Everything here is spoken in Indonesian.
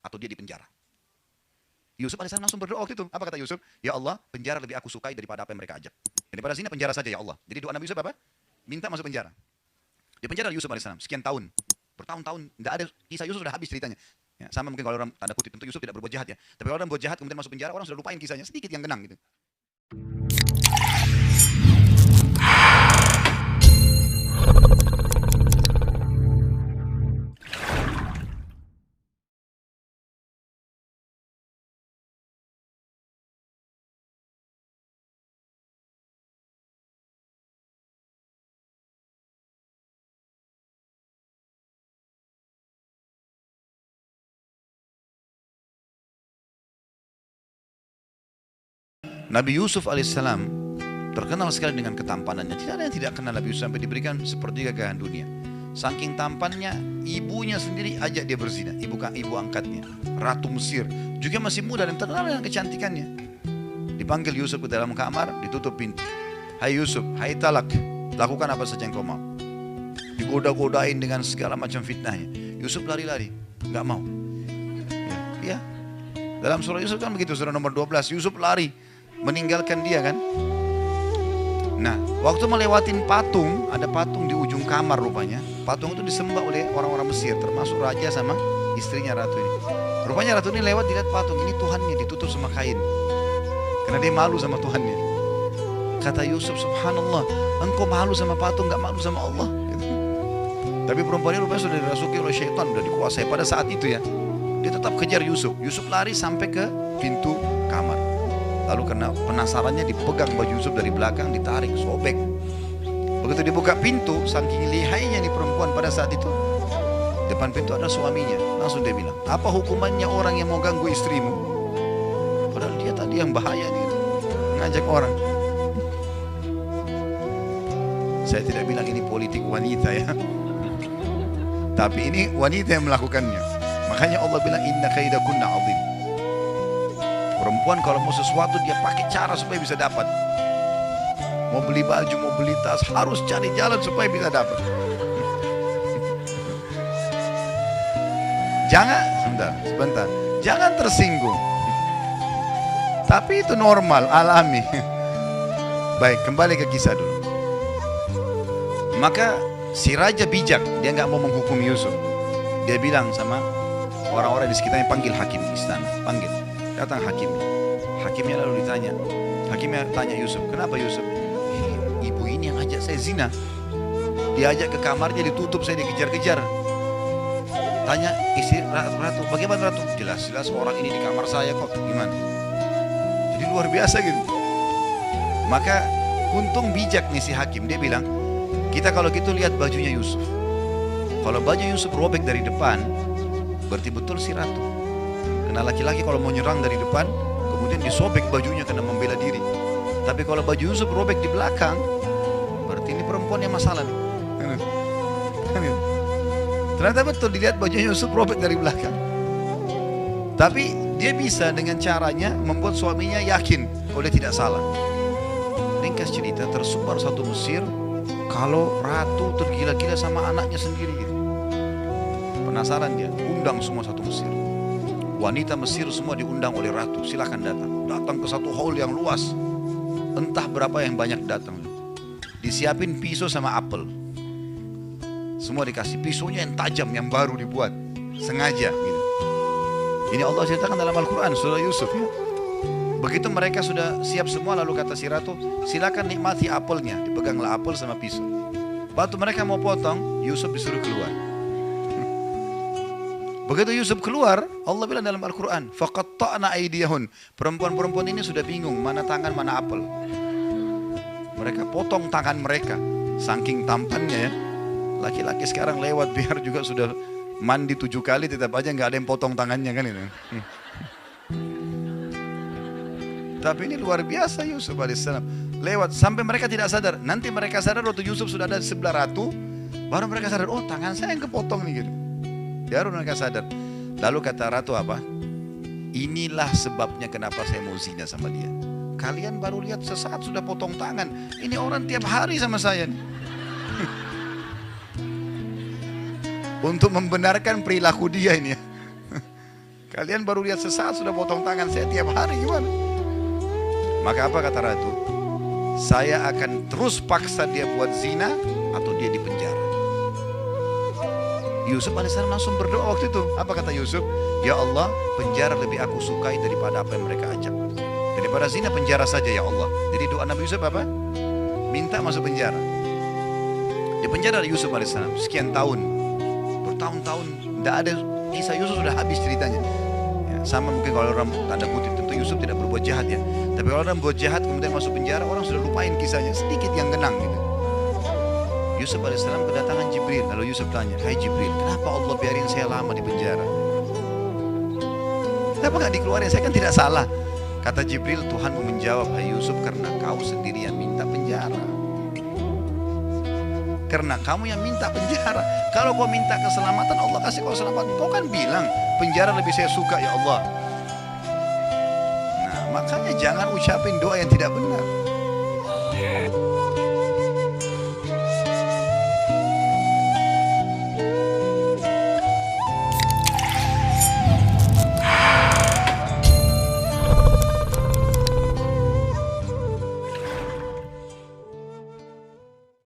atau dia di penjara. Yusuf AS langsung berdoa waktu itu. Apa kata Yusuf? Ya Allah, penjara lebih aku sukai daripada apa yang mereka ajak. Daripada sini penjara saja ya Allah. Jadi doa Nabi Yusuf apa? Minta masuk penjara. Di penjara Yusuf AS sekian tahun. Bertahun-tahun. Tidak ada kisah Yusuf sudah habis ceritanya. Ya, sama mungkin kalau orang tanda kutip. Tentu Yusuf tidak berbuat jahat ya. Tapi kalau orang berbuat jahat kemudian masuk penjara, orang sudah lupain kisahnya. Sedikit yang kenang gitu. Nabi Yusuf alaihissalam terkenal sekali dengan ketampanannya. Tidak ada yang tidak kenal Nabi Yusuf sampai diberikan sepertiga kekayaan dunia. Saking tampannya, ibunya sendiri ajak dia berzina. Ibu angkatnya, Ratu Mesir, juga masih muda dan terkenal dengan kecantikannya. Dipanggil Yusuf ke dalam kamar, ditutup pintu. Hai Yusuf, hai Talak, lakukan apa saja yang kau mau. Digoda-godain dengan segala macam fitnahnya. Yusuf lari-lari, nggak mau. Ya, dalam surah Yusuf kan begitu, surah nomor 12, Yusuf lari, meninggalkan dia kan. Nah, waktu melewatin patung, ada patung di ujung kamar rupanya. Patung itu disembah oleh orang-orang Mesir, termasuk raja sama istrinya ratu ini. Rupanya ratu ini lewat, dilihat patung, ini Tuhannya ditutup sama kain. Karena dia malu sama Tuhannya. Kata Yusuf, subhanallah, engkau malu sama patung, gak malu sama Allah. Tapi perempuan ini rupanya sudah dirasuki oleh syaitan, sudah dikuasai pada saat itu ya. Dia tetap kejar Yusuf. Yusuf lari sampai ke pintu kamar. Lalu karena penasarannya dipegang baju Yusuf dari belakang, ditarik, sobek. Begitu dibuka pintu, saking lihainya nih perempuan pada saat itu, depan pintu ada suaminya. Langsung dia bilang, apa hukumannya orang yang mau ganggu istrimu? Padahal dia tadi yang bahaya gitu, ngajak orang. Saya tidak bilang ini politik wanita ya, tapi ini wanita yang melakukannya. Makanya Allah bilang inna kaidakunna azim. Perempuan kalau mau sesuatu dia pakai cara supaya bisa dapat. Mau beli baju, mau beli tas, harus cari jalan supaya bisa dapat. Jangan, sebentar. Jangan tersinggung. Tapi itu normal, alami. Baik, kembali ke kisah dulu. Maka si raja bijak, dia nggak mau menghukum Yusuf. Dia bilang sama orang-orang di sekitarnya, panggil hakim istana, panggil. Datang hakimnya. Hakimnya lalu ditanya. Hakimnya tanya Yusuf, kenapa Yusuf? Ibu ini yang ajak saya zina. Diajak ke kamarnya, ditutup, saya dikejar-kejar. Tanya istri ratu, bagaimana ratu? Jelas-jelas orang ini di kamar saya kok, gimana? Jadi luar biasa gitu. Maka untung bijak nih si hakim, dia bilang, kita kalau gitu lihat bajunya Yusuf. Kalau baju Yusuf robek dari depan, berarti betul si ratu. Karena laki-laki kalau mau nyerang dari depan, kemudian disobek bajunya karena membela diri. Tapi kalau baju Yusuf robek di belakang, berarti ini perempuan yang masalah nih. Ternyata betul dilihat bajunya Yusuf robek dari belakang. Tapi dia bisa dengan caranya membuat suaminya yakin kalau dia tidak salah. Ringkas cerita, tersebar satu Mesir kalau ratu tergila-gila sama anaknya sendiri gitu. Penasaran dia, undang semua satu Mesir. Wanita Mesir semua diundang oleh ratu, silakan datang. Datang ke satu hall yang luas. Entah berapa yang banyak datang. Disiapin pisau sama apel. Semua dikasih pisaunya yang tajam, yang baru dibuat. Sengaja gitu. Ini Allah ceritakan dalam Al-Quran, surah Yusuf ya. Begitu mereka sudah siap semua, lalu kata si ratu, silakan nikmati apelnya. Dipeganglah apel sama pisau. Waktu mereka mau potong, Yusuf disuruh keluar. Begitu Yusuf keluar, Allah bilang dalam Al-Quran, faqatta'na aydiyahun. Perempuan-perempuan ini sudah bingung, mana tangan, mana apel. Mereka potong tangan mereka, saking tampannya ya. Laki-laki sekarang lewat biar juga sudah mandi 7 kali, tetap aja nggak ada yang potong tangannya kan itu. Tapi ini luar biasa Yusuf alaihissalam. Lewat sampai mereka tidak sadar. Nanti mereka sadar waktu Yusuf sudah ada di sebelah ratu, baru mereka sadar, oh tangan saya yang kepotong nih gitu. Baru mereka sadar. Lalu kata ratu apa? Inilah sebabnya kenapa saya mau zina sama dia. Kalian baru lihat sesaat sudah potong tangan. Ini orang tiap hari sama saya nih. Untuk membenarkan perilaku dia ini ya. Kalian baru lihat sesaat sudah potong tangan saya tiap hari, gimana? Maka apa kata ratu? Saya akan terus paksa dia buat zina atau dia dipenjara. Yusuf alaihissalam langsung berdoa waktu itu. Apa kata Yusuf? Ya Allah, penjara lebih aku sukai daripada apa yang mereka ajak. Daripada zina, penjara saja ya Allah. Jadi doa Nabi Yusuf apa? Minta masuk penjara. Di penjara Yusuf alaihissalam sekian tahun, bertahun-tahun, tidak ada, kisah Yusuf sudah habis ceritanya. Ya, sama mungkin kalau orang tanda kutip, tentu Yusuf tidak berbuat jahat ya. Tapi kalau orang berbuat jahat kemudian masuk penjara, orang sudah lupain kisahnya, sedikit yang kenang gitu. Yusuf alaihissalam kedatangan Jibril. Lalu Yusuf tanya, hai Jibril, kenapa Allah biarin saya lama di penjara? Kenapa gak dikeluarin? Saya kan tidak salah. Kata Jibril, Tuhan menjawab, hai Yusuf, karena kau sendiri yang minta penjara. Karena kamu yang minta penjara. Kalau kau minta keselamatan, Allah kasih kau keselamatan. Kau kan bilang penjara lebih saya suka ya Allah. Nah makanya jangan ucapin doa yang tidak benar.